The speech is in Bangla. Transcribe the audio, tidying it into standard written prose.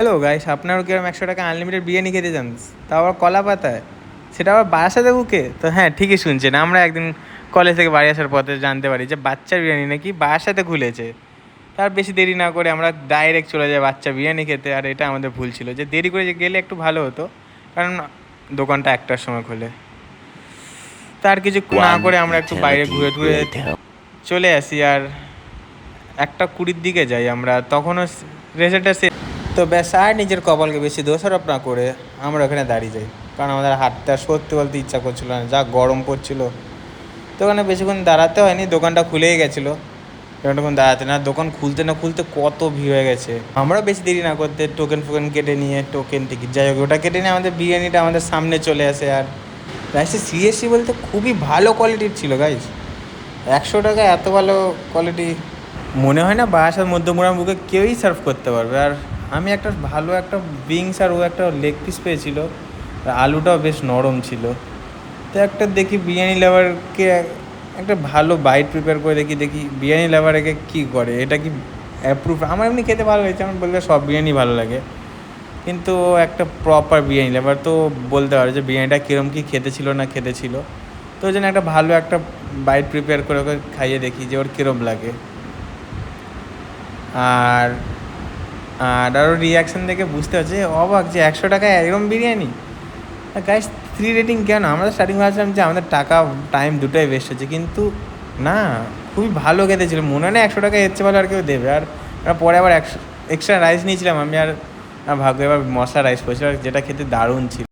হ্যালো গাইস, আপনারও কিরকম 100 টাকা আনলিমিটেড বিরিয়ানি খেতে চান, তা আবার কলা পাতায়, সেটা আবার বারাসাতে বুকে? তো হ্যাঁ, ঠিকই শুনছেন। আমরা একদিন কলেজ থেকে বাড়ি আসার পথে জানতে পারি যে বাচ্চা বিরিয়ানি নাকি বারাসাতে খুলেছে। তার বেশি দেরি না করে আমরা ডাইরেক্ট চলে যাই বাচ্চা বিরিয়ানি খেতে। আর এটা আমাদের ভুল ছিল, যে দেরি করে যে গেলে একটু ভালো হতো, কারণ দোকানটা 1টার সময় খোলে। তার কিছু না One করে আমরা একটু বাইরে eternity ঘুরে ঘুরে later. চলে আসি। আর 1টা 20-র দিকে যাই আমরা, তখনও রেজাল্টটা সে। তো ব্যাস, আর নিজের কপালকে বেশি দোষারোপ না করে আমরা ওখানে দাঁড়িয়ে যাই, কারণ আমাদের হাঁটতে আর সত্যি বলতে ইচ্ছা করছিল না, যা গরম পড়ছিল। তো ওখানে বেশিক্ষণ দাঁড়াতে হয়নি, দোকানটা খুলেই গেছিলো। এতক্ষণ দাঁড়াতে না, দোকান খুলতে না খুলতে কত ভিড় হয়ে গেছে। আমরা বেশি দেরি না করতে টোকেন ফোকেন কেটে নিয়ে, টোকেন টিকিট যাই হোক ওটা কেটে নিয়ে আমাদের বিরিয়ানিটা আমাদের সামনে চলে আসে। আর রাইসে সিরিয়াসলি বলতে খুবই ভালো কোয়ালিটির ছিল গাইস। 100 টাকা এত ভালো কোয়ালিটি মনে হয় না বাসার মধ্যমগ্রাম বুকে কেউই সার্ভ করতে পারবে। আর আমি একটা ভালো একটা উইংস আর ও একটা লেগ পিস পেয়েছিল, আর আলুটাও বেশ নরম ছিল। তো একটা দেখি বিরিয়ানি লাভারকে একটা ভালো বাইট প্রিপেয়ার করে দেখি বিরিয়ানি লাভারকে কী করে, এটা কি অ্যাপ্রুভ? আমার এমনি খেতে ভালো হয়েছে, আমার বলতে সব বিরিয়ানি ভালো লাগে, কিন্তু ও একটা প্রপার বিরিয়ানি লাভার, তো বলতে পারে যে বিরিয়ানিটা কীরকম কী খেতে ছিল না খেতে ছিল। তো ওই জন্য একটা ভালো একটা বাইট প্রিপেয়ার করে ওকে খাইয়ে দেখি যে ওর কীরকম লাগে। আর আর আরও রিয়াকশান দেখে বুঝতে হচ্ছে অবাক যে 100 টাকায় এরকম বিরিয়ানি। গাইস, 3 রেটিং কেন? আমরা স্টার্টিং ভাবছিলাম যে আমাদের টাকা টাইম দুটোই ওয়েস্ট হচ্ছে, কিন্তু না, খুবই ভালো খেতে ছিল। মনে হয় না 100 টাকায় এর চেয়ে ভালো আর কেউ দেবে। আর পরে আবার এক্সট্রা রাইস নিয়েছিলাম আমি, আর ভাগ্য এবার মশলা রাইস পড়েছিল, যেটা খেতে দারুণ ছিল।